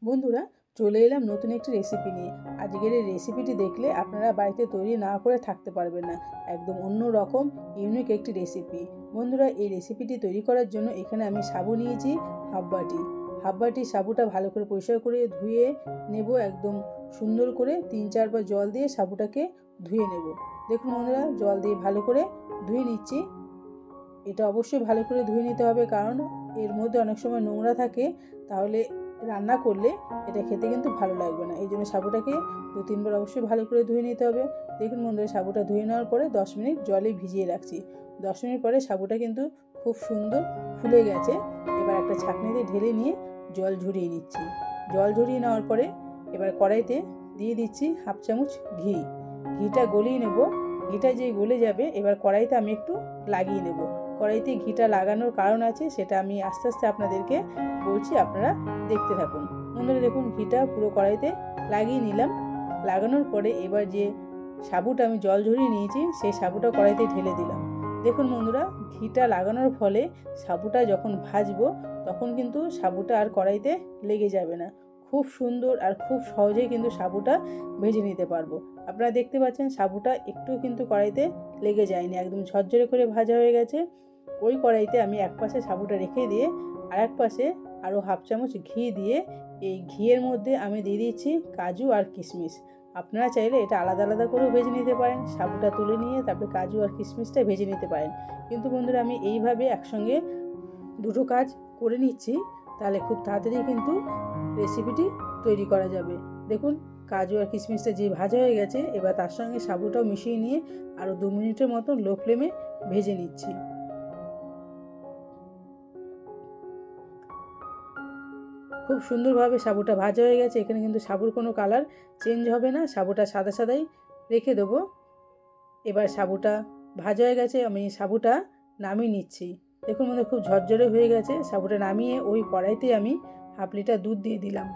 বন্ধুরা, চলে এলাম নতুন একটি রেসিপি নিয়ে। আজকের এই রেসিপিটি দেখলে আপনারা বাড়িতে তৈরি না করে থাকতে পারবেন না। একদম অন্য রকম ইউনিক একটি রেসিপি। বন্ধুরা, এই রেসিপিটি তৈরি করার জন্য এখানে আমি সাবু নিয়েছি হাফ বাটি সাবুটা ভালো করে পরিষ্কার করে ধুয়ে নেব। একদম সুন্দর করে 3-4 বার জল দিয়ে সাবুটাকে ধুয়ে নেব। দেখুন বন্ধুরা, জল দিয়ে ভালো করে ধুয়ে নিচ্ছি। এটা অবশ্যই ভালো করে ধুয়ে নিতে হবে, কারণ এর মধ্যে অনেক সময় নোংরা থাকে, তাহলে রান্না করলে এটা খেতে কিন্তু ভালো লাগবে না। এই জন্য সাবুটাকে 2-3 বার অবশ্যই ভালো করে ধুয়ে নিতে হবে। দেখুন বন্ধুরা, সাবুটা ধুয়ে নেওয়ার পরে 10 মিনিট জলে ভিজিয়ে রাখছি। 10 মিনিট পরে সাবুটা কিন্তু খুব সুন্দর ফুলে গেছে। এবার একটা ছাঁকনি দিয়ে ঢেলে নিয়ে জল ঝরিয়ে নিচ্ছি। জল ঝরিয়ে নেওয়ার পরে এবার কড়াইতে দিয়ে দিচ্ছি হাফ চামচ ঘিটা গলিয়ে নেব। ঘিটা যেই গলে যাবে, এবার কড়াইতে আমি একটু লাগিয়ে নেব। কড়াইতে ঘিটা লাগানোর কারণ আছে, সেটা আমি আস্তে আস্তে আপনাদেরকে বলছি, আপনারা দেখতে থাকুন। বন্ধুরা দেখুন, ঘিটা পুরো কড়াইতে লাগিয়ে নিলাম। লাগানোর পরে এবার যে সাবুটা আমি জল ঝরিয়ে নিয়েছি, সেই সাবুটা কড়াইতে ঢেলে দিলাম। দেখুন বন্ধুরা, ঘিটা লাগানোর ফলে সাবুটা যখন ভাজবো, তখন কিন্তু সাবুটা আর কড়াইতে লেগে যাবে না। খুব সুন্দর আর খুব সহজেই কিন্তু সাবুটা ভেজে নিতে পারবো। আপনারা দেখতে পাচ্ছেন সাবুটা একটু কিন্তু কড়াইতে লেগে যায়নি, একদম ঝরঝরে করে ভাজা হয়ে গেছে। ওই কড়াইতে আমি এক পাশে সাবুটা রেখে দিয়ে আর এক পাশে আরও হাফ চামচ ঘি দিয়ে, এই ঘিয়ের মধ্যে আমি দিয়ে দিচ্ছি কাজু আর কিশমিশ। আপনারা চাইলে এটা আলাদা আলাদা করেও ভেজে নিতে পারেন। সাবুটা তুলে নিয়ে তারপরে কাজু আর কিশমিশটা ভেজে নিতে পারেন। কিন্তু বন্ধুরা, আমি এইভাবে একসঙ্গে দুটো কাজ করে নিচ্ছি, তাহলে খুব তাড়াতাড়ি কিন্তু রেসিপিটি তৈরি করা যাবে। দেখুন, কাজু আর কিশমিশটা যে ভাজা হয়ে গেছে, এবার তার সঙ্গে সাবুটাও মিশিয়ে নিয়ে আরও 2 মিনিটের মতো লো ফ্লেমে ভেজে নিচ্ছি। খুব সুন্দরভাবে সাবুটা ভাজা হয়ে গেছে। এখানে কিন্তু সাবুর কোনো কালার চেঞ্জ হবে না, সাবুটা সাদা সাদাই রেখে দেবো। এবার সাবুটা ভাজা হয়ে গেছে, আমি সাবুটা নামিয়ে নিচ্ছি। দেখুন মধ্যে খুব ঝরঝরে হয়ে গেছে। সাবুটা নামিয়ে ওই কড়াইতে আমি হাফ লিটার দুধ দিয়ে দিলাম।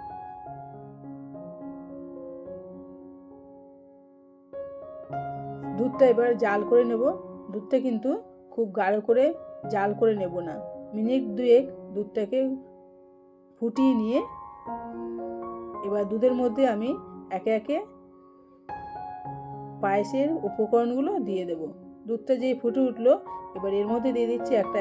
দুধটা এবার জাল করে নেব। দুধটা কিন্তু খুব গাঢ় করে জাল করে নেব না। মিনিট 2 দুধটাকে ফুটিয়ে নিয়ে এবার দুধের মধ্যে আমি একে একে পায়েসের উপকরণগুলো দিয়ে দেব। দুধটা যেই ফুটে উঠলো, এবার এর মধ্যে দিয়ে দিচ্ছি একটা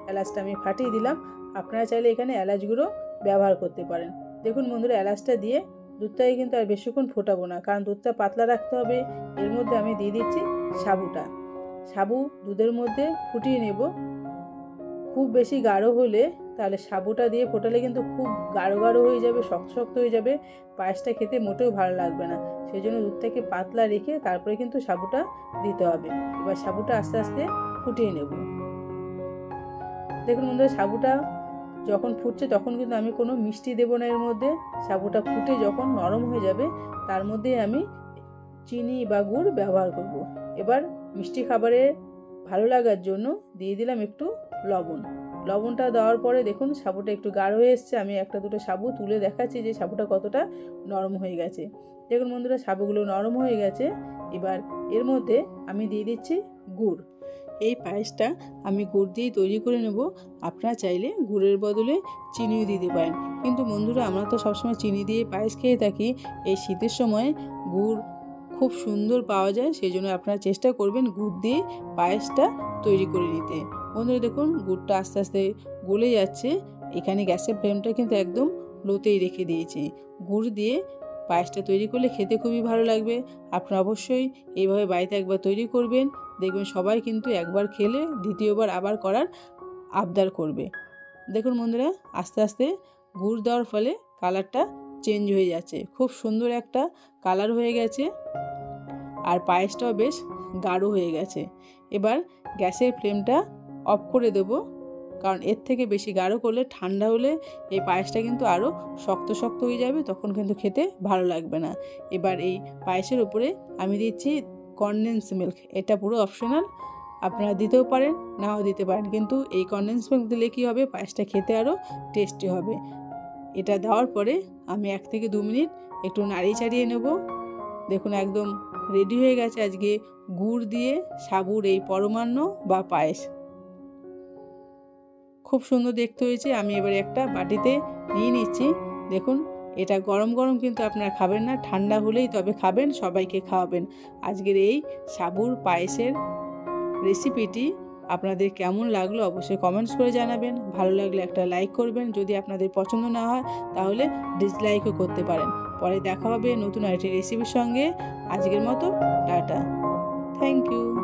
এলাচটা আমি ফাটিয়ে দিলাম। আপনারা চাইলে এখানে এলাচ গুঁড়ো ব্যবহার করতে পারেন। দেখুন বন্ধুরা, এলাচটা দিয়ে দুধটাকে কিন্তু আর বেশিক্ষণ ফোটাবো না, কারণ দুধটা পাতলা রাখতে হবে। এর মধ্যে আমি দিয়ে দিচ্ছি সাবু দুধের মধ্যে ফুটিয়ে নেব। খুব বেশি গাঢ় হলে, তাহলে সাবুটা দিয়ে ফোটালে কিন্তু খুব গাঢ় হয়ে যাবে, শক্ত শক্ত হয়ে যাবে, পায়েসটা খেতে মোটেও ভালো লাগবে না। সেই জন্য দুধটাকে পাতলা রেখে তারপরে কিন্তু সাবুটা দিতে হবে। এবার সাবুটা আস্তে আস্তে ফুটিয়ে নেব। দেখুন বন্ধুরা, সাবুটা যখন ফুটছে তখন কিন্তু আমি কোনো মিষ্টি দেবো না এর মধ্যে। সাবুটা ফুটে যখন নরম হয়ে যাবে, তার মধ্যে আমি চিনি বা গুড় ব্যবহার করব। এবার মিষ্টি খাবারে ভালো লাগার জন্য দিয়ে দিলাম একটু লবণটা দেওয়ার পরে দেখুন সাবুটা একটু গাঢ় হয়ে এসছে। আমি একটা দুটো সাবু তুলে দেখাচ্ছি যে সাবুটা কতটা নরম হয়ে গেছে। দেখুন বন্ধুরা, সাবুগুলো নরম হয়ে গেছে। এবার এর মধ্যে আমি দিয়ে দিচ্ছি গুড়। এই পায়েসটা আমি গুড় দিয়েই তৈরি করে নেব। আপনারা চাইলে গুড়ের বদলে চিনিও দিতে পারেন, কিন্তু বন্ধুরা, আমরা তো সবসময় চিনি দিয়ে পায়েস খেয়ে থাকি। এই শীতের সময় গুড় খুব সুন্দর পাওয়া যায়, সেই জন্য আপনারা চেষ্টা করবেন গুড় দিয়ে পায়েসটা তৈরি করে নিতে। বন্ধুরা দেখুন, গুড়টা আস্তে আস্তে গলে যাচ্ছে। এখানে গ্যাসের ফ্লেমটা কিন্তু একদম লোতেই রেখে দিয়েছি। গুড় দিয়ে পায়েসটা তৈরি করলে খেতে খুবই ভালো লাগবে। আপনারা অবশ্যই এইভাবে বাড়িতে একবার তৈরি করবেন, দেখবেন সবাই কিন্তু একবার খেলে দ্বিতীয়বার আবার করার আবদার করবে। দেখুন বন্ধুরা, আস্তে আস্তে গুড় দেওয়ার ফলে কালারটা চেঞ্জ হয়ে যাচ্ছে, খুব সুন্দর একটা কালার হয়ে গেছে, আর পায়েসটাও বেশ গাঢ় হয়ে গেছে। এবার গ্যাসের ফ্লেমটা অফ করে দেব, কারণ এর থেকে বেশি গাঢ় করলে ঠান্ডা হলে এই পায়েসটা কিন্তু আরও শক্ত শক্ত হয়ে যাবে, তখন কিন্তু খেতে ভালো লাগবে না। এবার এই পায়েসের উপরে আমি দিচ্ছি কনডেন্স মিল্ক। এটা পুরো অপশনাল, আপনারা দিতেও পারেন নাও দিতে পারেন, কিন্তু এই কনডেন্স মিল্ক দিলে কী হবে, পায়েসটা খেতে আরও টেস্টি হবে। এটা দেওয়ার পরে আমি 1 থেকে 2 মিনিট একটু নাড়িয়ে চাড়িয়ে নেব। দেখুন একদম রেডি হয়ে গেছে আজকে গুড় দিয়ে সাবুর এই পরমান্ন বা পায়েস। খুব সুন্দর দেখতে হয়েছে। আমি এবারে একটা বাটিতে নিয়ে নিচ্ছি। দেখুন এটা গরম গরম কিন্তু আপনারা খাবেন না, ঠান্ডা হলেই তবে খাবেন, সবাইকে খাওয়াবেন। আজকের এই সাবুর পায়েসের রেসিপিটি আপনাদের কেমন লাগলো অবশ্যই কমেন্টস করে জানাবেন। ভালো লাগলে একটা লাইক করবেন, যদি আপনাদের পছন্দ না হয় তাহলে ডিসলাইকও করতে পারেন। পরে দেখা হবে নতুন আরেকটি রেসিপির সঙ্গে। আজকের মতো টাটা, থ্যাংক ইউ।